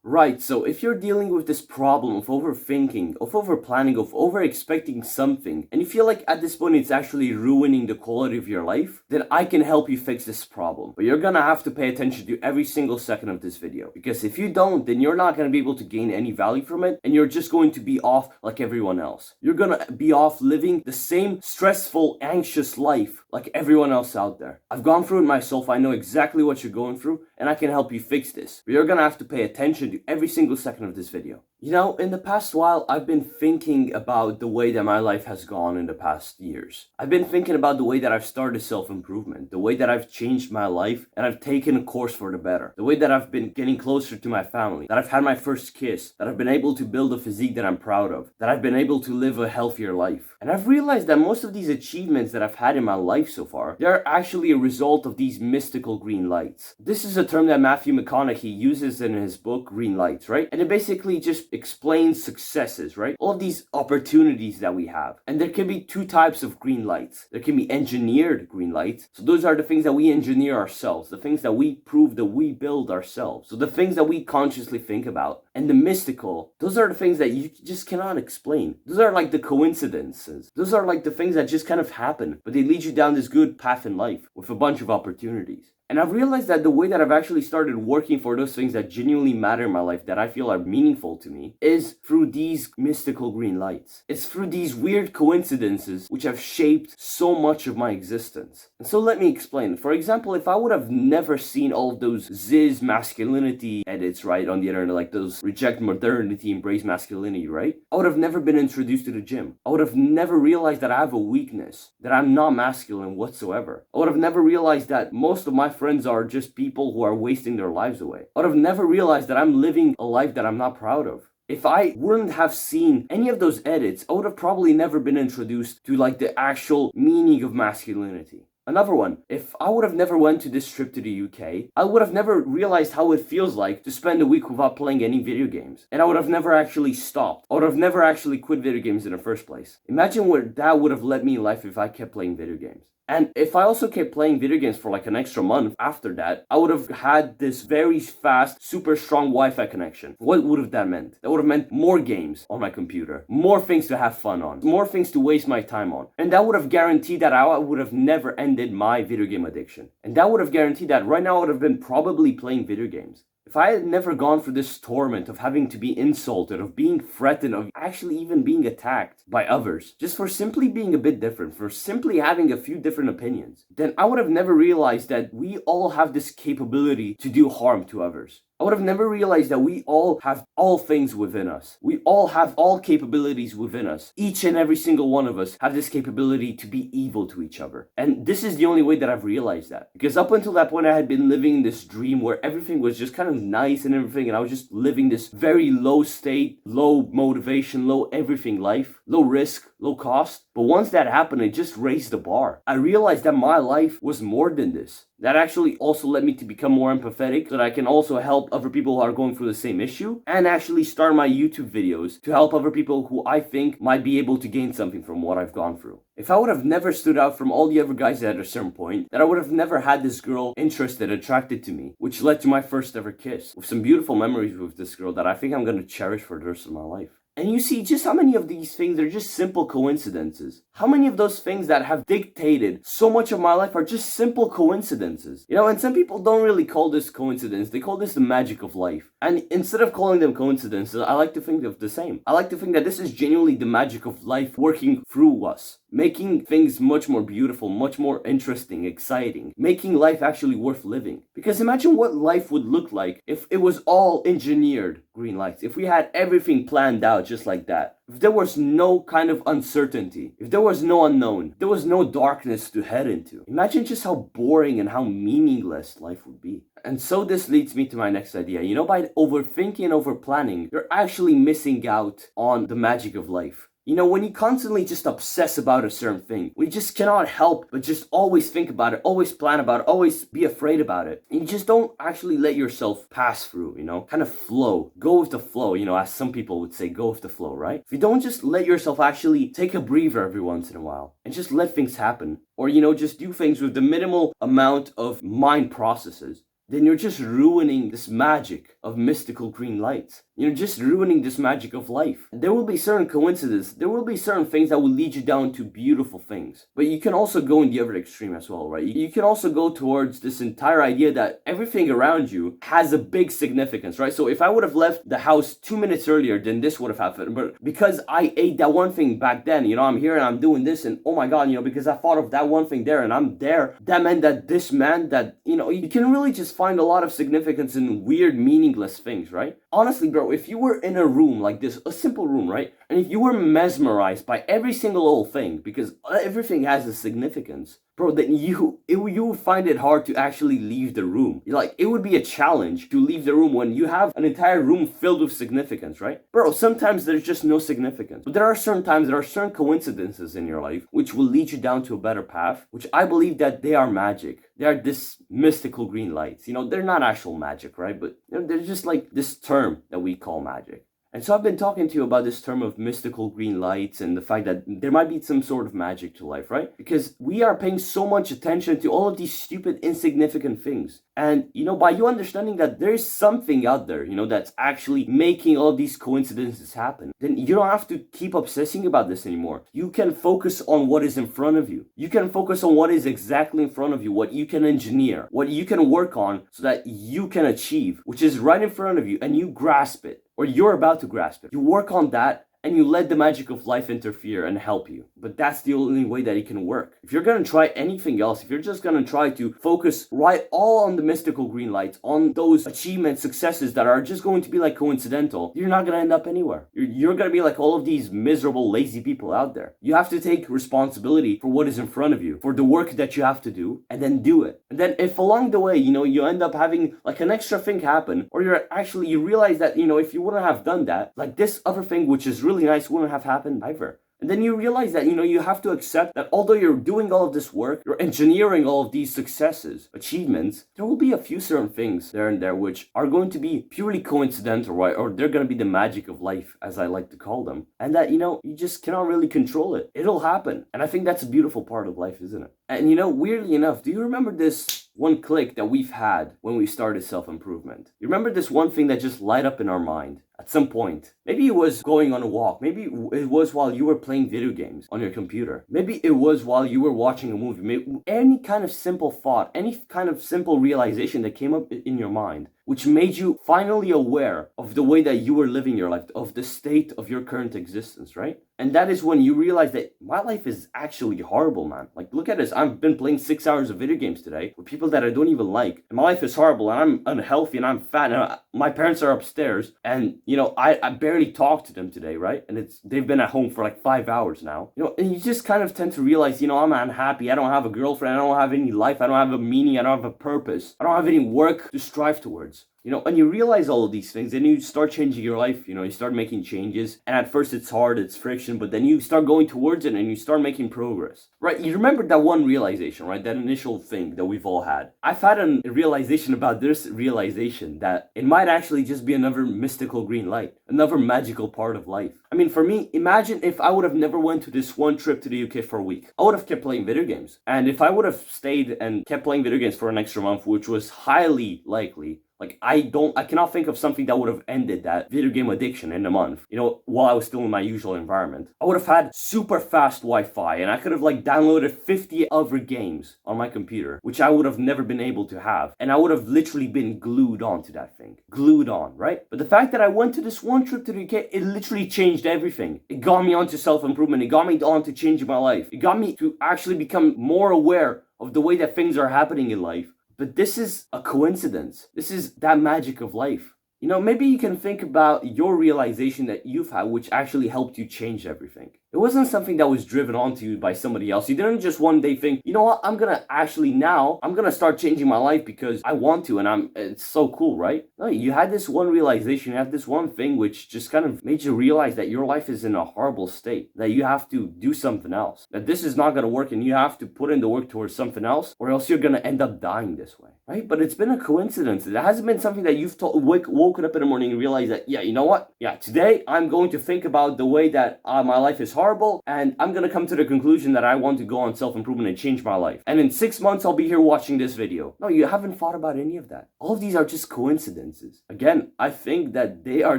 Right, so if you're dealing with this problem of overthinking, of overplanning, of over-expecting something, and you feel like at this point it's actually ruining the quality of your life, then I can help you fix this problem. But you're gonna have to pay attention to every single second of this video. Because if you don't, then you're not gonna be able to gain any value from it, and you're just going to be off like everyone else. You're gonna be off living the same stressful, anxious life like everyone else out there. I've gone through it myself, I know exactly what you're going through, and I can help you fix this. But you're gonna have to pay attention to every single second of this video. You know, in the past while, I've been thinking about the way that my life has gone in the past years. I've been thinking about the way that I've started self-improvement, the way that I've changed my life and I've taken a course for the better, the way that I've been getting closer to my family, that I've had my first kiss, that I've been able to build a physique that I'm proud of, that I've been able to live a healthier life. And I've realized that most of these achievements that I've had in my life so far, they're actually a result of these mystical green lights. This is a term that Matthew McConaughey uses in his book, Green Lights, right? And it basically just explains successes, right? All of these opportunities that we have. And there can be two types of green lights. There can be engineered green lights. So those are the things that we engineer ourselves, the things that we prove that we build ourselves. So the things that we consciously think about. And the mystical, those are the things that you just cannot explain. Those are like the coincidences. Those are like the things that just kind of happen, but they lead you down this good path in life with a bunch of opportunities. And I've realized that the way that I've actually started working for those things that genuinely matter in my life, that I feel are meaningful to me, is through these mystical green lights. It's through these weird coincidences which have shaped so much of my existence. And so let me explain. For example, if I would have never seen all of those Ziz masculinity edits, right, on the internet, like those reject modernity, embrace masculinity, right? I would have never been introduced to the gym. I would have never realized that I have a weakness, that I'm not masculine whatsoever. I would have never realized that most of my friends are just people who are wasting their lives away. I would have never realized that I'm living a life that I'm not proud of. If I wouldn't have seen any of those edits, I would have probably never been introduced to like the actual meaning of masculinity. Another one, if I would have never went to this trip to the UK, I would have never realized how it feels like to spend a week without playing any video games. And I would have never actually stopped. I would have never actually quit video games in the first place. Imagine where that would have led me in life if I kept playing video games. And if I also kept playing video games for like an extra month after that, I would have had this very fast, super strong Wi-Fi connection. What would have that meant? That would have meant more games on my computer, more things to have fun on, more things to waste my time on. And that would have guaranteed that I would have never ended my video game addiction. And that would have guaranteed that right now I would have been probably playing video games. If I had never gone through this torment of having to be insulted, of being threatened, of actually even being attacked by others, just for simply being a bit different, for simply having a few different opinions, then I would have never realized that we all have this capability to do harm to others. I would have never realized that we all have all things within us. We all have all capabilities within us. Each and every single one of us have this capability to be evil to each other. And this is the only way that I've realized that. Because up until that point, I had been living this dream where everything was just kind of nice and everything. And I was just living this very low state, low motivation, low everything life, low risk, low cost. But once that happened, it just raised the bar. I realized that my life was more than this. That actually also led me to become more empathetic so that I can also help other people who are going through the same issue and actually start my YouTube videos to help other people who I think might be able to gain something from what I've gone through. If I would have never stood out from all the other guys at a certain point, then I would have never had this girl interested, attracted to me, which led to my first ever kiss, with some beautiful memories with this girl that I think I'm going to cherish for the rest of my life. And you see just how many of these things are just simple coincidences. How many of those things that have dictated so much of my life are just simple coincidences. You know, and some people don't really call this coincidence. They call this the magic of life. And instead of calling them coincidences, I like to think of the same. I like to think that this is genuinely the magic of life working through us. Making things much more beautiful, much more interesting, exciting. Making life actually worth living. Because imagine what life would look like if it was all engineered green lights. If we had everything planned out just like that. If there was no kind of uncertainty. If there was no unknown. If there was no darkness to head into. Imagine just how boring and how meaningless life would be. And so this leads me to my next idea. You know, by overthinking and overplanning, you're actually missing out on the magic of life. You know, when you constantly just obsess about a certain thing, when you just cannot help but just always think about it, always plan about it, always be afraid about it, and you just don't actually let yourself pass through, you know, kind of flow, go with the flow, you know, as some people would say, go with the flow, right? If you don't just let yourself actually take a breather every once in a while and just let things happen, or, you know, just do things with the minimal amount of mind processes, then you're just ruining this magic of mystical green lights. You're just ruining this magic of life. There will be certain coincidences, there will be certain things that will lead you down to beautiful things. But you can also go in the other extreme as well, right? You can also go towards this entire idea that everything around you has a big significance, right? So if I would have left the house 2 minutes earlier, then this would have happened. But because I ate that one thing back then, I'm here and I'm doing this, and oh my God, because I thought of that one thing there and I'm there, that meant that this meant that, you can really just find a lot of significance in weird, meaningless things, right? Honestly, bro, if you were in a room like this, a simple room, right? And if you were mesmerized by every single little thing, because everything has a significance, bro, then you would find it hard to actually leave the room. Like, it would be a challenge to leave the room when you have an entire room filled with significance, right? Bro, sometimes there's just no significance. But there are certain times, there are certain coincidences in your life which will lead you down to a better path, which I believe that they are magic. They are this mystical green lights. They're not actual magic, right? But they're just like this term that we call magic. And so I've been talking to you about this term of mystical green lights and the fact that there might be some sort of magic to life, right? Because we are paying so much attention to all of these stupid, insignificant things. And, by you understanding that there's something out there, that's actually making all of these coincidences happen, then you don't have to keep obsessing about this anymore. You can focus on what is in front of you. You can focus on what is exactly in front of you, what you can engineer, what you can work on so that you can achieve, which is right in front of you, and you grasp it. Or you're about to grasp it. You work on that and you let the magic of life interfere and help you. But that's the only way that it can work. If you're going to try anything else, if you're just going to try to focus right all on the mystical green lights, on those achievements, successes that are just going to be like coincidental, you're not going to end up anywhere. You're going to be like all of these miserable, lazy people out there. You have to take responsibility for what is in front of you, for the work that you have to do, and then do it. And then if along the way, you end up having like an extra thing happen, or you realize that, if you wouldn't have done that, like this other thing, which is really nice, wouldn't have happened either. And then you realize that, you have to accept that although you're doing all of this work, you're engineering all of these successes, achievements, there will be a few certain things there and there which are going to be purely coincidental, right? Or they're going to be the magic of life, as I like to call them. And that, you just cannot really control it. It'll happen. And I think that's a beautiful part of life, isn't it? And weirdly enough, do you remember this one click that we've had when we started self-improvement? You remember this one thing that just light up in our mind at some point? Maybe it was going on a walk. Maybe it was while you were playing video games on your computer. Maybe it was while you were watching a movie. Maybe any kind of simple thought, any kind of simple realization that came up in your mind, which made you finally aware of the way that you were living your life, of the state of your current existence, right? And that is when you realize that my life is actually horrible, man. Like, look at this. I've been playing 6 hours of video games today with people that I don't even like. And my life is horrible, and I'm unhealthy, and I'm fat, and my parents are upstairs, and, I barely talked to them today, right? And they've been at home for like 5 hours now. And you just kind of tend to realize, I'm unhappy. I don't have a girlfriend. I don't have any life. I don't have a meaning. I don't have a purpose. I don't have any work to strive towards. And you realize all of these things, and you start changing your life, you start making changes, and at first it's hard, it's friction, but then you start going towards it, and you start making progress, right? You remember that one realization, right? That initial thing that we've all had. I've had a realization about this realization that it might actually just be another mystical green light, another magical part of life. I mean, for me, imagine if I would have never went to this one trip to the UK for a week. I would have kept playing video games, and if I would have stayed and kept playing video games for an extra month, which was highly likely, like, I cannot think of something that would have ended that video game addiction in a month, while I was still in my usual environment. I would have had super fast Wi-Fi, and I could have downloaded 50 other games on my computer, which I would have never been able to have. And I would have literally been glued on to that thing. Glued on, right? But the fact that I went to this one trip to the UK, it literally changed everything. It got me onto self-improvement. It got me on to changing my life. It got me to actually become more aware of the way that things are happening in life. But this is a coincidence. This is that magic of life. Maybe you can think about your realization that you've had, which actually helped you change everything. It wasn't something that was driven onto you by somebody else. You didn't just one day think, you know what, I'm gonna start changing my life because I want to, and it's so cool, right? No, you had this one realization, you had this one thing which just kind of made you realize that your life is in a horrible state, that you have to do something else, that this is not gonna work, and you have to put in the work towards something else, or else you're gonna end up dying this way, right? But it's been a coincidence. It hasn't been something that you've woken up in the morning and realized that, yeah, you know what? Yeah, today I'm going to think about the way that my life is horrible, and I'm gonna come to the conclusion that I want to go on self-improvement and change my life. And in 6 months, I'll be here watching this video. No, you haven't thought about any of that. All of these are just coincidences. Again, I think that they are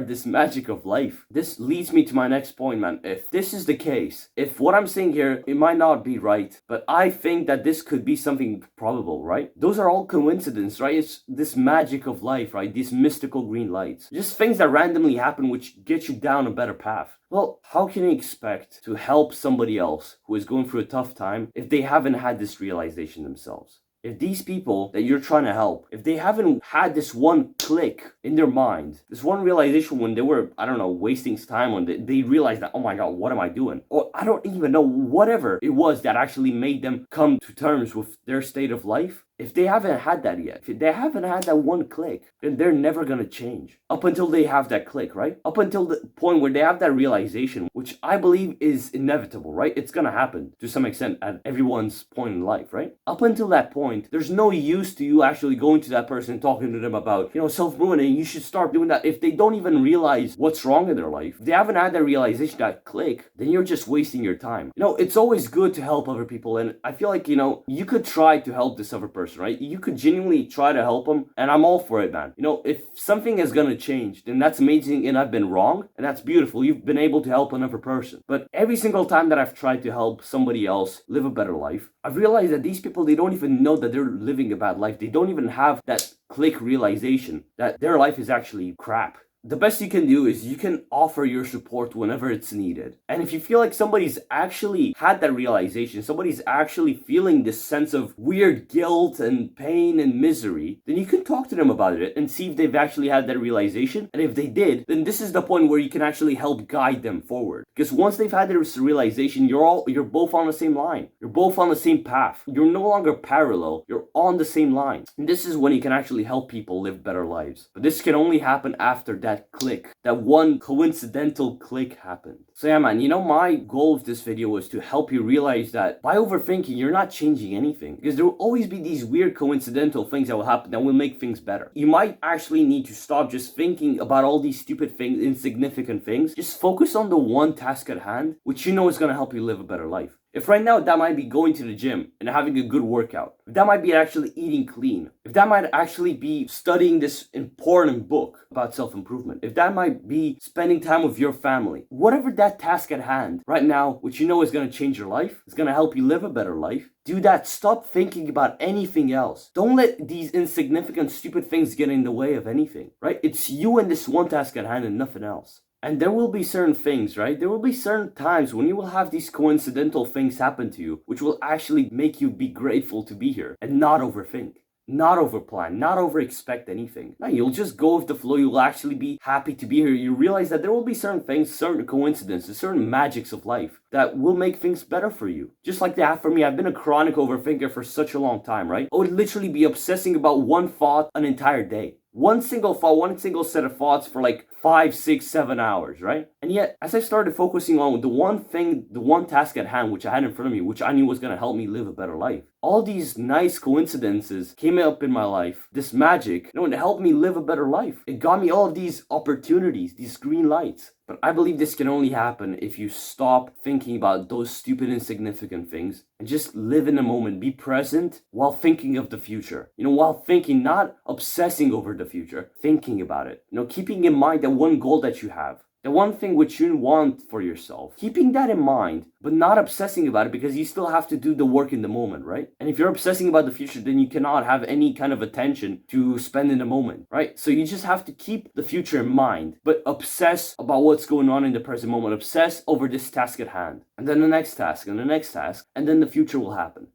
this magic of life. This leads me to my next point, man. If this is the case, if what I'm saying here, it might not be right, but I think that this could be something probable, right? Those are all coincidence, right? It's this magic of life, right? These mystical green lights. Just things that randomly happen which get you down a better path. Well, how can you expect to help somebody else who is going through a tough time if they haven't had this realization themselves? If these people that you're trying to help, if they haven't had this one click in their mind, this one realization when they were, I don't know, wasting time when they realized that, oh my God, what am I doing? Or I don't even know, whatever it was that actually made them come to terms with their state of life. If they haven't had that yet, if they haven't had that one click, then they're never going to change. Up until they have that click, right? Up until the point where they have that realization, which I believe is inevitable, right? It's going to happen to some extent at everyone's point in life, right? Up until that point, there's no use to you actually going to that person and talking to them about, self-improvement, and you should start doing that. If they don't even realize what's wrong in their life, if they haven't had that realization, that click, then you're just wasting your time. It's always good to help other people, and I feel like, you could try to help this other person, right? You could genuinely try to help them, and I'm all for it, man. If something is gonna change, then that's amazing, and I've been wrong, and that's beautiful. You've been able to help another person. But every single time that I've tried to help somebody else live a better life, I've realized that these people, they don't even know that they're living a bad life. They don't even have that click realization that their life is actually crap. The best you can do is you can offer your support whenever it's needed. And if you feel like somebody's actually had that realization, somebody's actually feeling this sense of weird guilt and pain and misery, then you can talk to them about it and see if they've actually had that realization. And if they did, then this is the point where you can actually help guide them forward. Because once they've had this realization, you're both on the same line. You're both on the same path. You're no longer parallel. You're on the same line. And this is when you can actually help people live better lives. But this can only happen after that click, that one coincidental click happened. So yeah, man, my goal of this video was to help you realize that by overthinking, you're not changing anything, because there will always be these weird coincidental things that will happen that will make things better. You might actually need to stop just thinking about all these stupid things, insignificant things. Just focus on the one task at hand, which is going to help you live a better life. If right now that might be going to the gym and having a good workout, if that might be actually eating clean, if that might actually be studying this important book about self-improvement, if that might be spending time with your family, whatever that task at hand right now, which is going to change your life, is going to help you live a better life, do that. Stop thinking about anything else. Don't let these insignificant, stupid things get in the way of anything, right? It's you and this one task at hand and nothing else. And there will be certain things, right? There will be certain times when you will have these coincidental things happen to you, which will actually make you be grateful to be here and not overthink, not overplan, not overexpect anything. No, you'll just go with the flow. You'll actually be happy to be here. You realize that there will be certain things, certain coincidences, certain magics of life that will make things better for you. Just like that for me, I've been a chronic overthinker for such a long time, right? I would literally be obsessing about one thought an entire day. One single thought, one single set of thoughts for like 5, 6, 7 hours, right? And yet, as I started focusing on the one thing, the one task at hand, which I had in front of me, which I knew was going to help me live a better life, all these nice coincidences came up in my life, this magic, and it helped me live a better life. It got me all of these opportunities, these green lights. But I believe this can only happen if you stop thinking about those stupid, insignificant things and just live in the moment. Be present while thinking of the future. While thinking, not obsessing over the future, thinking about it. Keeping in mind that one goal that you have. The one thing which you want for yourself, keeping that in mind, but not obsessing about it, because you still have to do the work in the moment, right? And if you're obsessing about the future, then you cannot have any kind of attention to spend in the moment, right? So you just have to keep the future in mind, but obsess about what's going on in the present moment. Obsess over this task at hand, and then the next task, and the next task, and then the future will happen.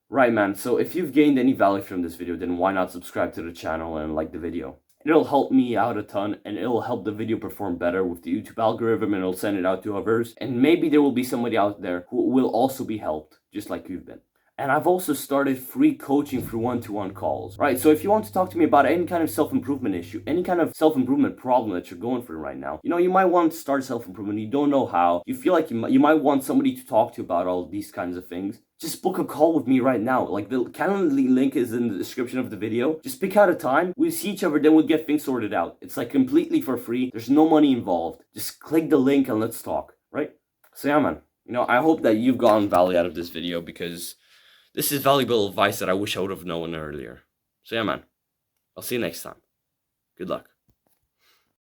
Right, man, so if you've gained any value from this video, then why not subscribe to the channel and like the video? It'll help me out a ton, and it'll help the video perform better with the YouTube algorithm, and it'll send it out to others. And maybe there will be somebody out there who will also be helped, just like you've been. And I've also started free coaching through one-to-one calls, right? So if you want to talk to me about any kind of self-improvement issue, any kind of self-improvement problem that you're going through right now, you might want to start self-improvement, you don't know how, you feel like you might want somebody to talk to about all these kinds of things, just book a call with me right now. Like, the Calendly link is in the description of the video. Just pick out a time, we'll see each other, then we'll get things sorted out. It's like completely for free, there's no money involved. Just click the link and let's talk, right? So yeah, man, I hope that you've gotten value out of this video, because this is valuable advice that I wish I would have known earlier. So yeah, man, I'll see you next time. Good luck.